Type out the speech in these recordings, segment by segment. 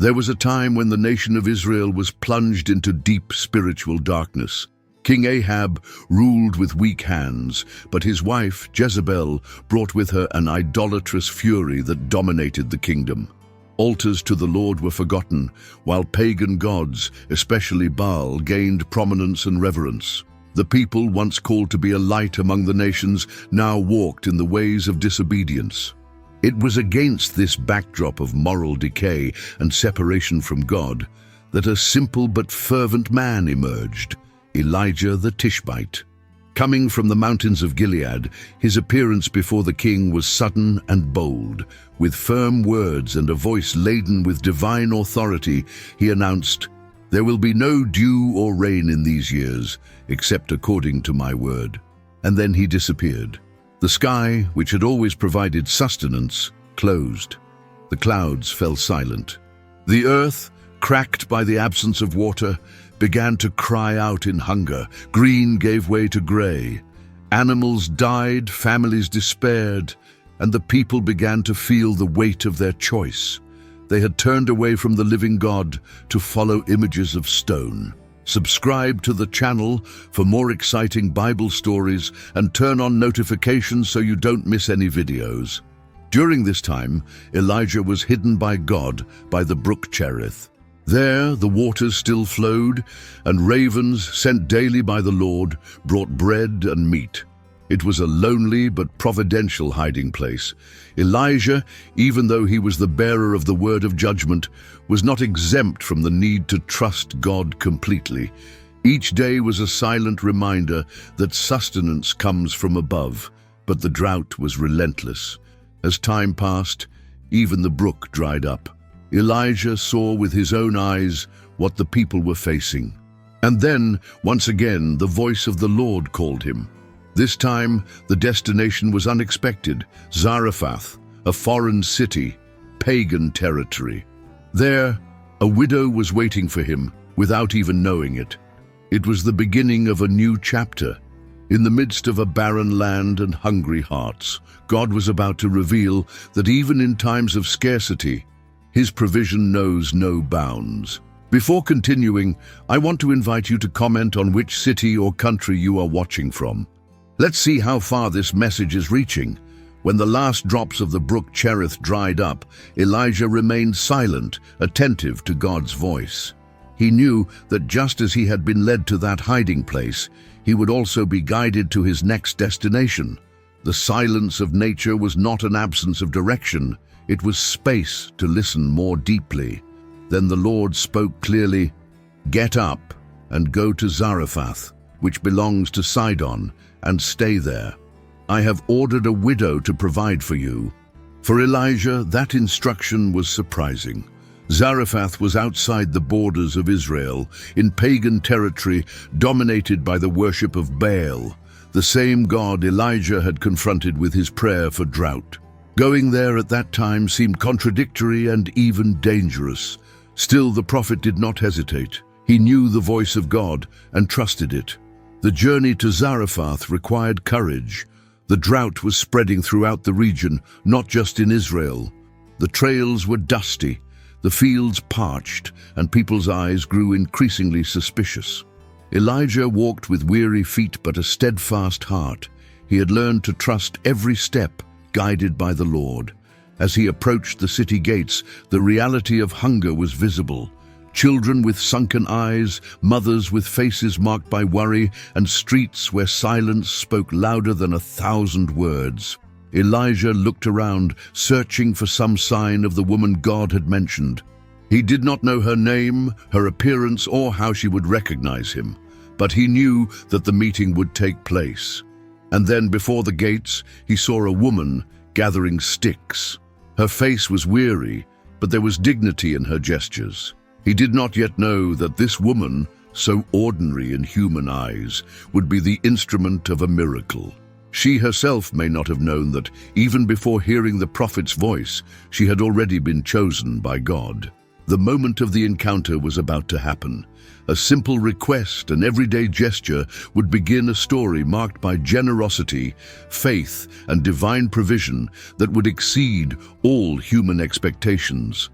There was a time when the nation of Israel was plunged into deep spiritual darkness. King Ahab ruled with weak hands, but his wife, Jezebel, brought with her an idolatrous fury that dominated the kingdom. Altars to the Lord were forgotten, while pagan gods, especially Baal, gained prominence and reverence. The people, once called to be a light among the nations, now walked in the ways of disobedience. It was against this backdrop of moral decay and separation from God that a simple but fervent man emerged, Elijah the Tishbite. Coming from the mountains of Gilead, his appearance before the king was sudden and bold. With firm words and a voice laden with divine authority, he announced, "There will be no dew or rain in these years, except according to my word." And then he disappeared. The sky, which had always provided sustenance, closed. The clouds fell silent. The earth, cracked by the absence of water, began to cry out in hunger. Green gave way to grey. Animals died, families despaired, and the people began to feel the weight of their choice. They had turned away from the living God to follow images of stone. Subscribe to the channel for more exciting Bible stories and turn on notifications so you don't miss any videos. During this time, Elijah was hidden by God by the brook Cherith. There the waters still flowed, and ravens, sent daily by the Lord, brought bread and meat. It was a lonely but providential hiding place. Elijah, even though he was the bearer of the word of judgment, was not exempt from the need to trust God completely. Each day was a silent reminder that sustenance comes from above, but the drought was relentless. As time passed, even the brook dried up. Elijah saw with his own eyes what the people were facing. And then, once again, the voice of the Lord called him. This time, the destination was unexpected: Zarapath, a foreign city, pagan territory. There, a widow was waiting for him, without even knowing it. It was the beginning of a new chapter. In the midst of a barren land and hungry hearts, God was about to reveal that even in times of scarcity, His provision knows no bounds. Before continuing, I want to invite you to comment on which city or country you are watching from. Let's see how far this message is reaching. When the last drops of the brook Cherith dried up, Elijah remained silent, attentive to God's voice. He knew that just as he had been led to that hiding place, he would also be guided to his next destination. The silence of nature was not an absence of direction, it was space to listen more deeply. Then the Lord spoke clearly, "Get up and go to Zarephath, which belongs to Sidon, and stay there. I have ordered a widow to provide for you." For Elijah, that instruction was surprising. Zarephath was outside the borders of Israel, in pagan territory dominated by the worship of Baal, the same god Elijah had confronted with his prayer for drought. Going there at that time seemed contradictory and even dangerous. Still, the prophet did not hesitate. He knew the voice of God and trusted it. The journey to Zarephath required courage. The drought was spreading throughout the region, not just in Israel. The trails were dusty, the fields parched, and people's eyes grew increasingly suspicious. Elijah walked with weary feet but a steadfast heart. He had learned to trust every step, guided by the Lord. As he approached the city gates, the reality of hunger was visible. Children with sunken eyes, mothers with faces marked by worry, and streets where silence spoke louder than 1,000 words. Elijah looked around, searching for some sign of the woman God had mentioned. He did not know her name, her appearance, or how she would recognize him, but he knew that the meeting would take place. And then, before the gates, he saw a woman gathering sticks. Her face was weary, but there was dignity in her gestures. He did not yet know that this woman, so ordinary in human eyes, would be the instrument of a miracle. She herself may not have known that, even before hearing the prophet's voice, she had already been chosen by God. The moment of the encounter was about to happen. A simple request, an everyday gesture, would begin a story marked by generosity, faith, and divine provision that would exceed all human expectations.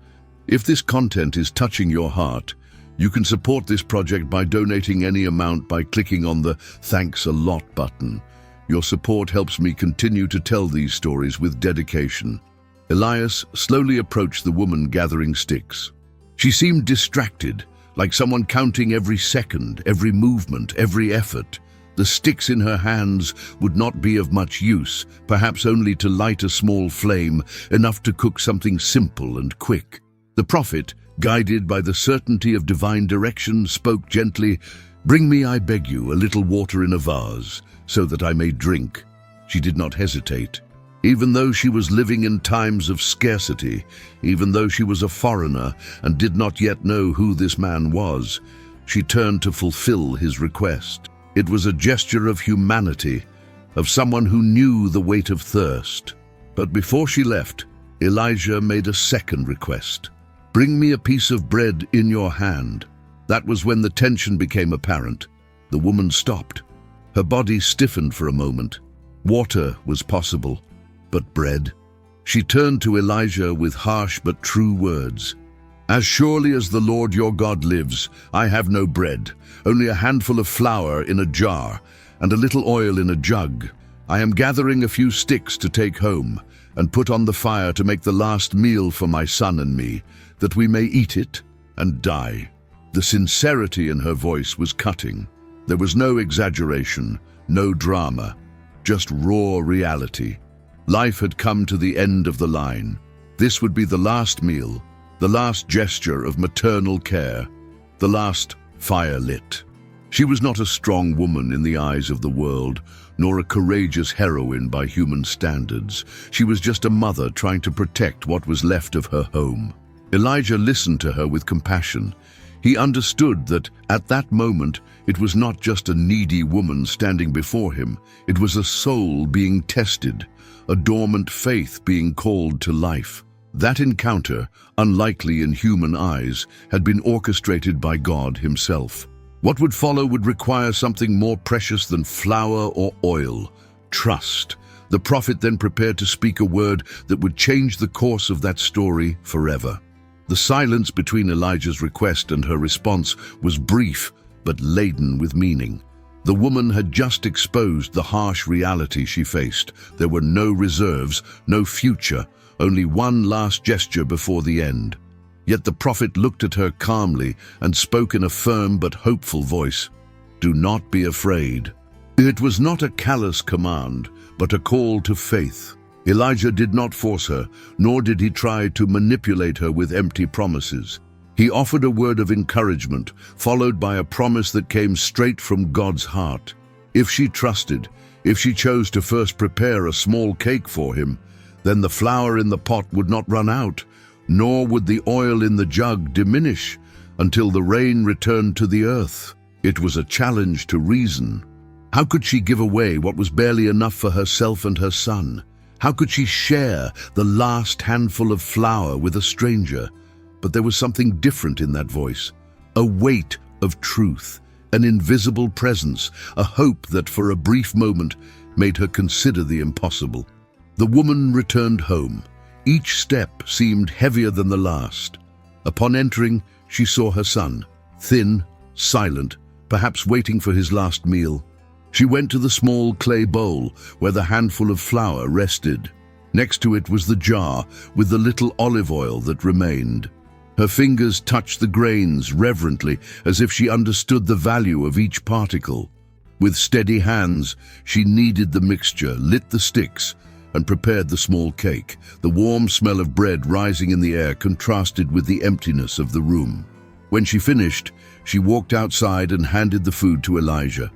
If this content is touching your heart, you can support this project by donating any amount by clicking on the "Thanks a lot" button. Your support helps me continue to tell these stories with dedication. Elias slowly approached the woman gathering sticks. She seemed distracted, like someone counting every second, every movement, every effort. The sticks in her hands would not be of much use, perhaps only to light a small flame, enough to cook something simple and quick. The prophet, guided by the certainty of divine direction, spoke gently, "Bring me, I beg you, a little water in a vase, so that I may drink." She did not hesitate. Even though she was living in times of scarcity, even though she was a foreigner and did not yet know who this man was, she turned to fulfill his request. It was a gesture of humanity, of someone who knew the weight of thirst. But before she left, Elijah made a second request. "Bring me a piece of bread in your hand." That was when the tension became apparent. The woman stopped. Her body stiffened for a moment. Water was possible, but bread? She turned to Elijah with harsh but true words. "As surely as the Lord your God lives, I have no bread, only a handful of flour in a jar and a little oil in a jug. I am gathering a few sticks to take home and put on the fire to make the last meal for my son and me, that we may eat it and die." The sincerity in her voice was cutting. There was no exaggeration, no drama, just raw reality. Life had come to the end of the line. This would be the last meal, the last gesture of maternal care, the last fire lit. She was not a strong woman in the eyes of the world, nor a courageous heroine by human standards. She was just a mother trying to protect what was left of her home. Elijah listened to her with compassion. He understood that, at that moment, it was not just a needy woman standing before him. It was a soul being tested, a dormant faith being called to life. That encounter, unlikely in human eyes, had been orchestrated by God himself. What would follow would require something more precious than flour or oil: trust. The prophet then prepared to speak a word that would change the course of that story forever. The silence between Elijah's request and her response was brief, but laden with meaning. The woman had just exposed the harsh reality she faced. There were no reserves, no future, only one last gesture before the end. Yet the prophet looked at her calmly and spoke in a firm but hopeful voice. "Do not be afraid." It was not a callous command, but a call to faith. Elijah did not force her, nor did he try to manipulate her with empty promises. He offered a word of encouragement, followed by a promise that came straight from God's heart. If she trusted, if she chose to first prepare a small cake for him, then the flour in the pot would not run out, nor would the oil in the jug diminish until the rain returned to the earth. It was a challenge to reason. How could she give away what was barely enough for herself and her son? How could she share the last handful of flour with a stranger? But there was something different in that voice, a weight of truth, an invisible presence, a hope that for a brief moment made her consider the impossible. The woman returned home. Each step seemed heavier than the last. Upon entering, she saw her son, thin, silent, perhaps waiting for his last meal. She went to the small clay bowl where the handful of flour rested. Next to it was the jar with the little olive oil that remained. Her fingers touched the grains reverently, as if she understood the value of each particle. With steady hands, she kneaded the mixture, lit the sticks, and prepared the small cake. The warm smell of bread rising in the air contrasted with the emptiness of the room. When she finished, she walked outside and handed the food to Elijah.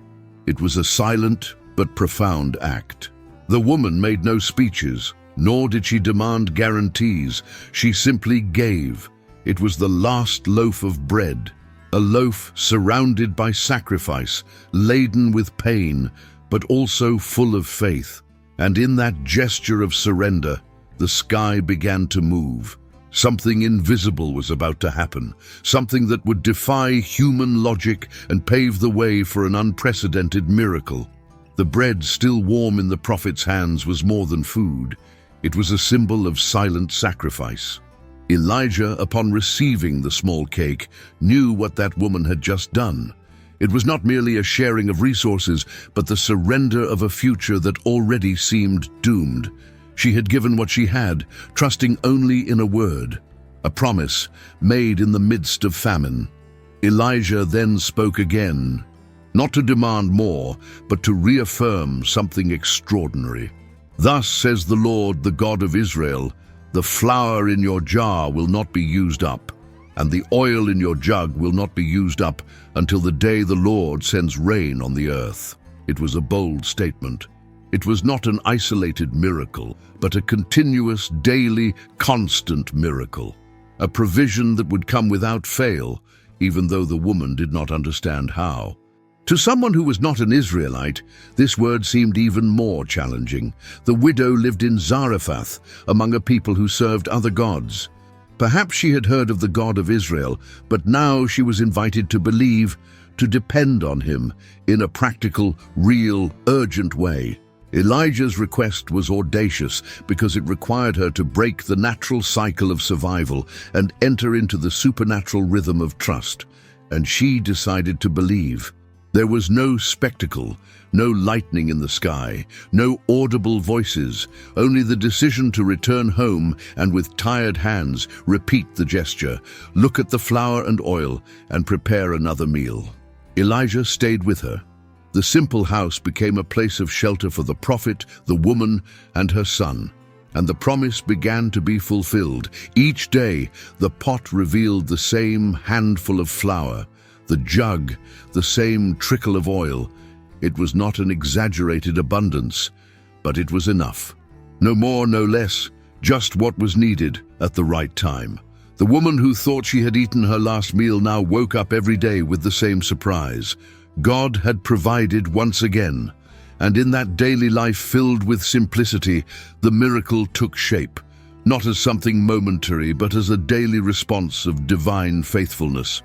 It was a silent but profound act. The woman made no speeches, nor did she demand guarantees. She simply gave. It was the last loaf of bread, a loaf surrounded by sacrifice, laden with pain, but also full of faith. And in that gesture of surrender, the sky began to move. Something invisible was about to happen, something that would defy human logic and pave the way for an unprecedented miracle. The bread still warm in the prophet's hands was more than food. It was a symbol of silent sacrifice. Elijah, upon receiving the small cake, knew what that woman had just done. It was not merely a sharing of resources, but the surrender of a future that already seemed doomed. She had given what she had, trusting only in a word, a promise made in the midst of famine. Elijah then spoke again, not to demand more, but to reaffirm something extraordinary. "Thus says the Lord, the God of Israel, the flour in your jar will not be used up, and the oil in your jug will not be used up until the day the Lord sends rain on the earth." It was a bold statement. It was not an isolated miracle, but a continuous, daily, constant miracle. A provision that would come without fail, even though the woman did not understand how. To someone who was not an Israelite, this word seemed even more challenging. The widow lived in Zarapath, among a people who served other gods. Perhaps she had heard of the God of Israel, but now she was invited to believe, to depend on him, in a practical, real, urgent way. Elijah's request was audacious because it required her to break the natural cycle of survival and enter into the supernatural rhythm of trust. And she decided to believe. There was no spectacle, no lightning in the sky, no audible voices, only the decision to return home and with tired hands repeat the gesture, look at the flour and oil, and prepare another meal. Elijah stayed with her. The simple house became a place of shelter for the prophet, the woman, and her son. And the promise began to be fulfilled. Each day, the pot revealed the same handful of flour, the jug, the same trickle of oil. It was not an exaggerated abundance, but it was enough. No more, no less, just what was needed at the right time. The woman who thought she had eaten her last meal now woke up every day with the same surprise. God had provided once again, and in that daily life filled with simplicity, the miracle took shape, not as something momentary, but as a daily response of divine faithfulness.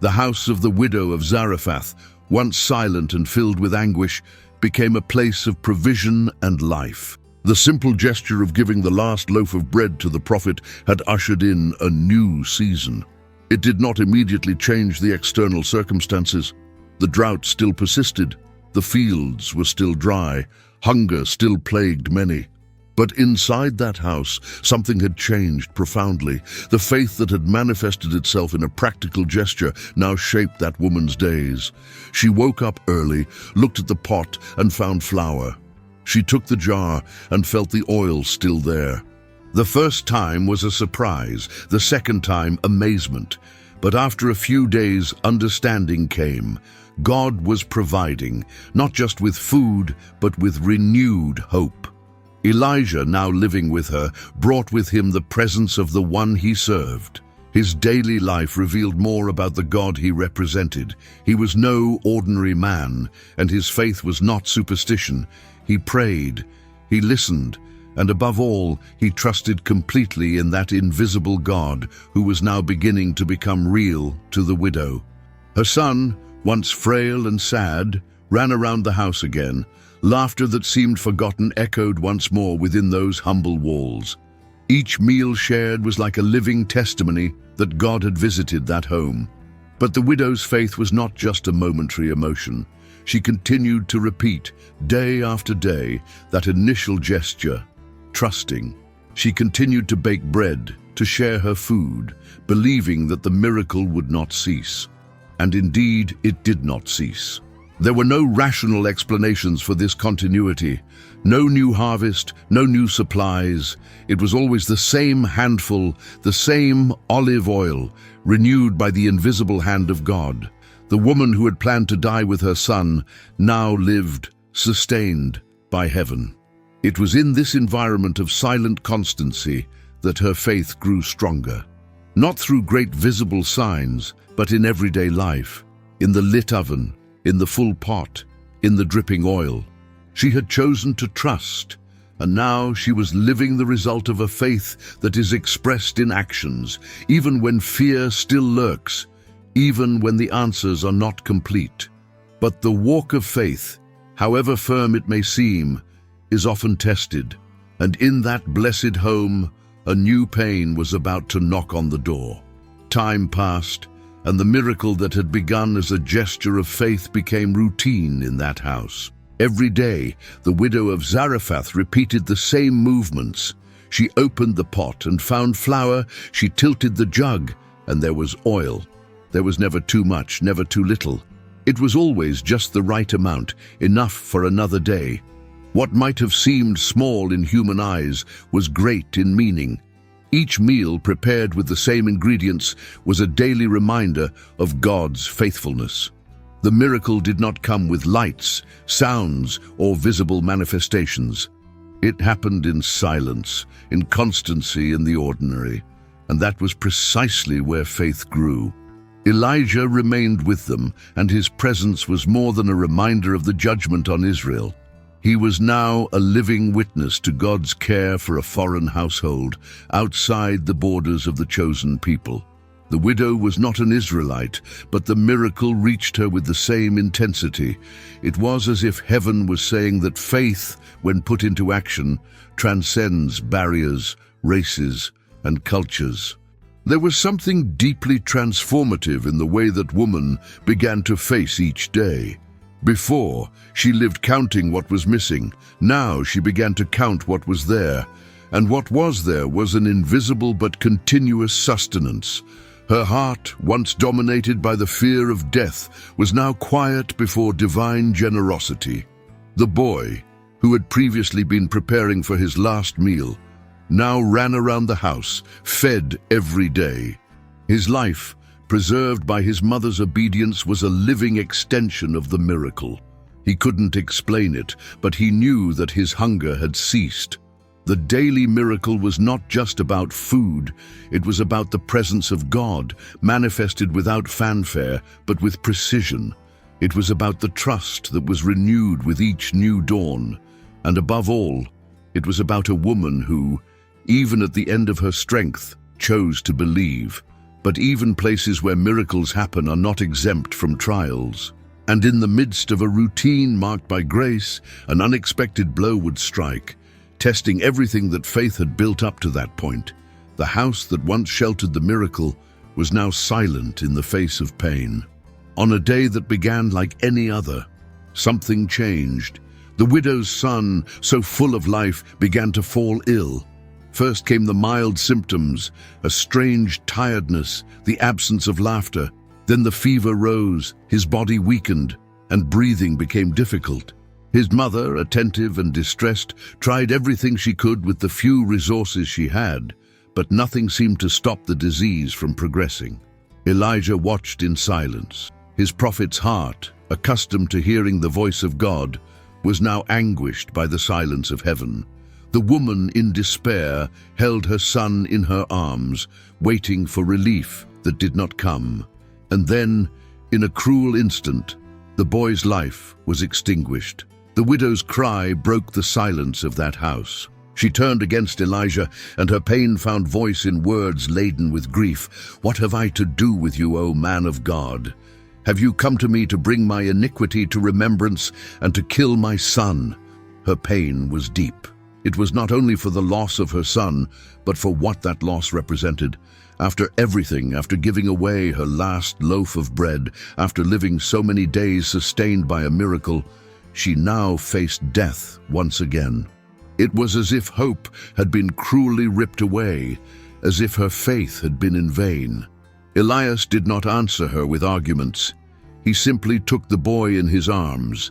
The house of the widow of Zarapath, once silent and filled with anguish, became a place of provision and life. The simple gesture of giving the last loaf of bread to the prophet had ushered in a new season. It did not immediately change the external circumstances. The drought still persisted, the fields were still dry, hunger still plagued many. But inside that house, something had changed profoundly. The faith that had manifested itself in a practical gesture now shaped that woman's days. She woke up early, looked at the pot, and found flour. She took the jar and felt the oil still there. The first time was a surprise, the second time amazement. But after a few days, understanding came. God was providing, not just with food, but with renewed hope. Elijah, now living with her, brought with him the presence of the one he served. His daily life revealed more about the God he represented. He was no ordinary man, and his faith was not superstition. He prayed, he listened, and above all, he trusted completely in that invisible God who was now beginning to become real to the widow. Her son, once frail and sad, ran around the house again. Laughter that seemed forgotten echoed once more within those humble walls. Each meal shared was like a living testimony that God had visited that home. But the widow's faith was not just a momentary emotion. She continued to repeat, day after day, that initial gesture, trusting. She continued to bake bread, to share her food, believing that the miracle would not cease. And indeed, it did not cease. There were no rational explanations for this continuity. No new harvest, no new supplies. It was always the same handful, the same olive oil, renewed by the invisible hand of God. The woman who had planned to die with her son now lived, sustained by heaven. It was in this environment of silent constancy that her faith grew stronger. Not through great visible signs, but in everyday life, in the lit oven, in the full pot, in the dripping oil. She had chosen to trust, and now she was living the result of a faith that is expressed in actions, even when fear still lurks, even when the answers are not complete. But the walk of faith, however firm it may seem, is often tested, and in that blessed home, A new pain was about to knock on the door. Time passed, and the miracle that had begun as a gesture of faith became routine in that house. Every day, the widow of Zarapath repeated the same movements. She opened the pot and found flour, she tilted the jug, and there was oil. There was never too much, never too little. It was always just the right amount, enough for another day. What might have seemed small in human eyes was great in meaning. Each meal, prepared with the same ingredients, was a daily reminder of God's faithfulness. The miracle did not come with lights, sounds, or visible manifestations. It happened in silence, in constancy in the ordinary, and that was precisely where faith grew. Elijah remained with them, and his presence was more than a reminder of the judgment on Israel. He was now a living witness to God's care for a foreign household outside the borders of the chosen people. The widow was not an Israelite, but the miracle reached her with the same intensity. It was as if heaven was saying that faith, when put into action, transcends barriers, races, and cultures. There was something deeply transformative in the way that woman began to face each day. Before, she lived counting what was missing. Now she began to count what was there. And what was there was an invisible but continuous sustenance. Her heart, once dominated by the fear of death, was now quiet before divine generosity. The boy, who had previously been preparing for his last meal, now ran around the house, fed every day. His life, preserved by his mother's obedience, was a living extension of the miracle. He couldn't explain it, but he knew that his hunger had ceased. The daily miracle was not just about food, it was about the presence of God, manifested without fanfare, but with precision. It was about the trust that was renewed with each new dawn. And above all, it was about a woman who, even at the end of her strength, chose to believe. But even places where miracles happen are not exempt from trials. And in the midst of a routine marked by grace, an unexpected blow would strike, testing everything that faith had built up to that point. The house that once sheltered the miracle was now silent in the face of pain. On a day that began like any other, something changed. The widow's son, so full of life, began to fall ill. First came the mild symptoms, a strange tiredness, the absence of laughter. Then the fever rose, his body weakened, and breathing became difficult. His mother, attentive and distressed, tried everything she could with the few resources she had, but nothing seemed to stop the disease from progressing. Elijah watched in silence. His prophet's heart, accustomed to hearing the voice of God, was now anguished by the silence of heaven. The woman, in despair, held her son in her arms, waiting for relief that did not come. And then, in a cruel instant, the boy's life was extinguished. The widow's cry broke the silence of that house. She turned against Elijah, and her pain found voice in words laden with grief. "What have I to do with you, O man of God? Have you come to me to bring my iniquity to remembrance and to kill my son?" Her pain was deep. It was not only for the loss of her son, but for what that loss represented. After everything, after giving away her last loaf of bread, after living so many days sustained by a miracle, she now faced death once again. It was as if hope had been cruelly ripped away, as if her faith had been in vain. Elias did not answer her with arguments. He simply took the boy in his arms.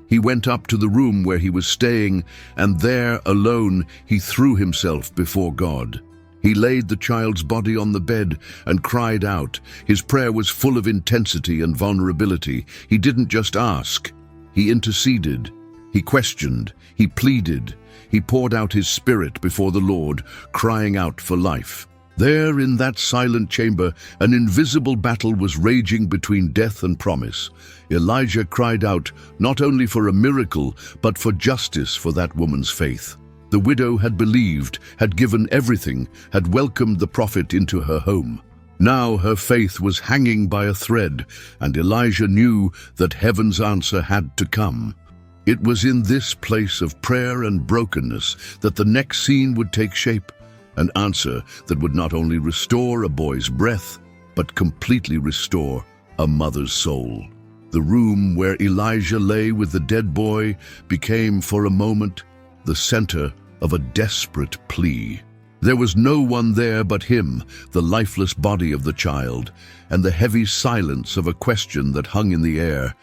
He went up to the room where he was staying, and there, alone, he threw himself before God. He laid the child's body on the bed and cried out. His prayer was full of intensity and vulnerability. He didn't just ask. He interceded. He questioned. He pleaded. He poured out his spirit before the Lord, crying out for life. There, in that silent chamber, an invisible battle was raging between death and promise. Elijah cried out, not only for a miracle, but for justice for that woman's faith. The widow had believed, had given everything, had welcomed the prophet into her home. Now her faith was hanging by a thread, and Elijah knew that heaven's answer had to come. It was in this place of prayer and brokenness that the next scene would take shape. an answer that would not only restore a boy's breath, but completely restore a mother's soul. The room where Elijah lay with the dead boy became, for a moment, the center of a desperate plea. There was no one there but him, the lifeless body of the child, and the heavy silence of a question that hung in the air.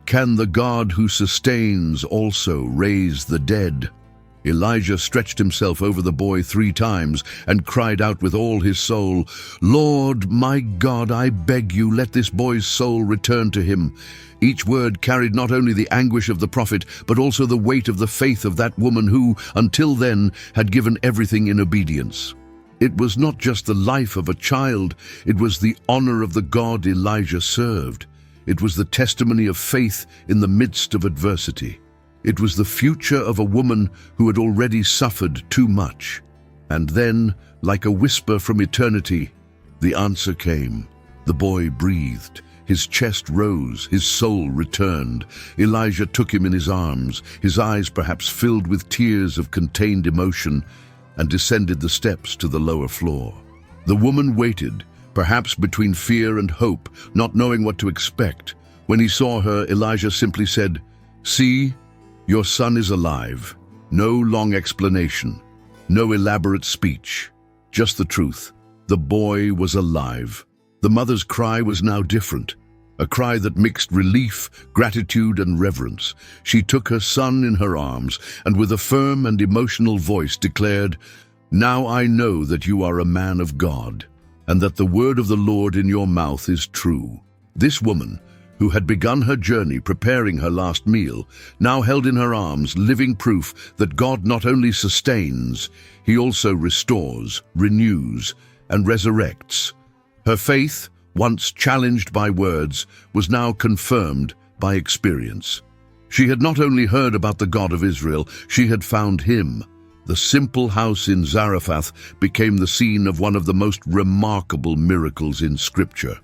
Can the God who sustains also raise the dead? Elijah stretched himself over the boy 3 times and cried out with all his soul, "Lord, my God, I beg you, let this boy's soul return to him." Each word carried not only the anguish of the prophet, but also the weight of the faith of that woman who, until then, had given everything in obedience. It was not just the life of a child, it was the honor of the God Elijah served. It was the testimony of faith in the midst of adversity. It was the future of a woman who had already suffered too much. And then, like a whisper from eternity, the answer came. The boy breathed. His chest rose, his soul returned. Elijah took him in his arms, his eyes perhaps filled with tears of contained emotion, and descended the steps to the lower floor. The woman waited, perhaps between fear and hope, not knowing what to expect. When he saw her, Elijah simply said, "See, your son is alive." No long explanation, no elaborate speech, just the truth. The boy was alive. The mother's cry was now different, a cry that mixed relief, gratitude, and reverence. She took her son in her arms and with a firm and emotional voice declared, "Now I know that you are a man of God, and that the word of the Lord in your mouth is true." This woman, who had begun her journey preparing her last meal, now held in her arms living proof that God not only sustains, he also restores, renews, and resurrects. Her faith, once challenged by words, was now confirmed by experience. She had not only heard about the God of Israel, she had found him. The simple house in Zarapath became the scene of one of the most remarkable miracles in Scripture.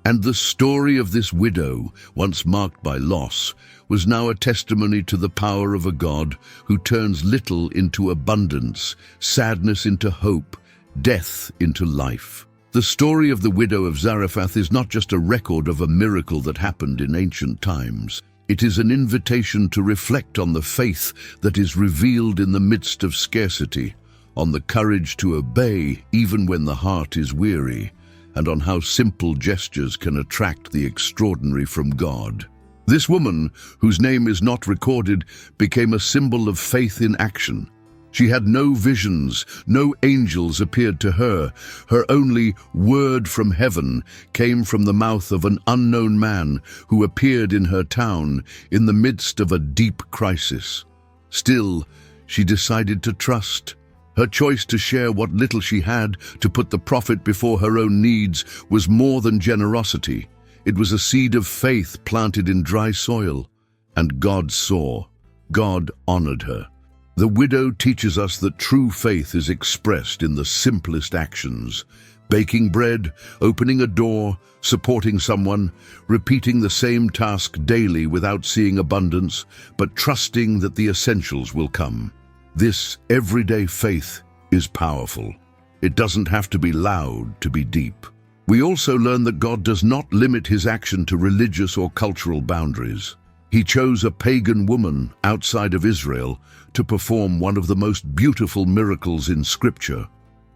And the story of this widow, once marked by loss, was now a testimony to the power of a God who turns little into abundance, sadness into hope, death into life. The story of the widow of Zarephath is not just a record of a miracle that happened in ancient times. It is an invitation to reflect on the faith that is revealed in the midst of scarcity, on the courage to obey even when the heart is weary, and on how simple gestures can attract the extraordinary from God. This woman, whose name is not recorded, became a symbol of faith in action. She had no visions, no angels appeared to her. Her only word from heaven came from the mouth of an unknown man who appeared in her town in the midst of a deep crisis. Still, she decided to trust. Her choice to share what little she had, to put the prophet before her own needs, was more than generosity. It was a seed of faith planted in dry soil. And God saw. God honored her. The widow teaches us that true faith is expressed in the simplest actions. Baking bread, opening a door, supporting someone, repeating the same task daily without seeing abundance, but trusting that the essentials will come. This everyday faith is powerful. It doesn't have to be loud to be deep. We also learn that God does not limit his action to religious or cultural boundaries. He chose a pagan woman outside of Israel to perform one of the most beautiful miracles in Scripture.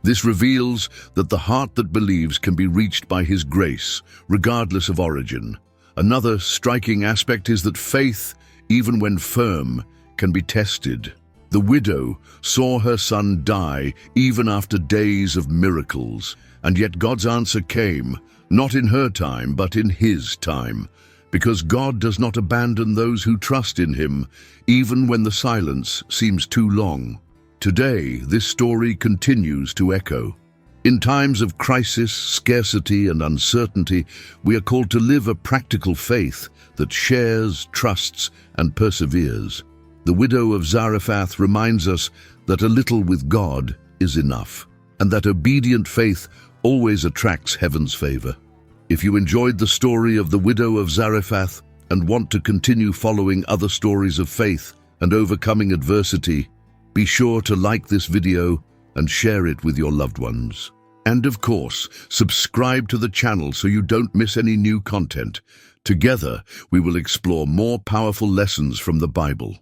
This reveals that the heart that believes can be reached by his grace, regardless of origin. Another striking aspect is that faith, even when firm, can be tested. The widow saw her son die even after days of miracles, and yet God's answer came, not in her time, but in his time. Because God does not abandon those who trust in him, even when the silence seems too long. Today, this story continues to echo. In times of crisis, scarcity, and uncertainty, we are called to live a practical faith that shares, trusts, and perseveres. The widow of Zarephath reminds us that a little with God is enough, and that obedient faith always attracts heaven's favor. If you enjoyed the story of the widow of Zarephath and want to continue following other stories of faith and overcoming adversity, be sure to like this video and share it with your loved ones. And of course, subscribe to the channel so you don't miss any new content. Together, we will explore more powerful lessons from the Bible.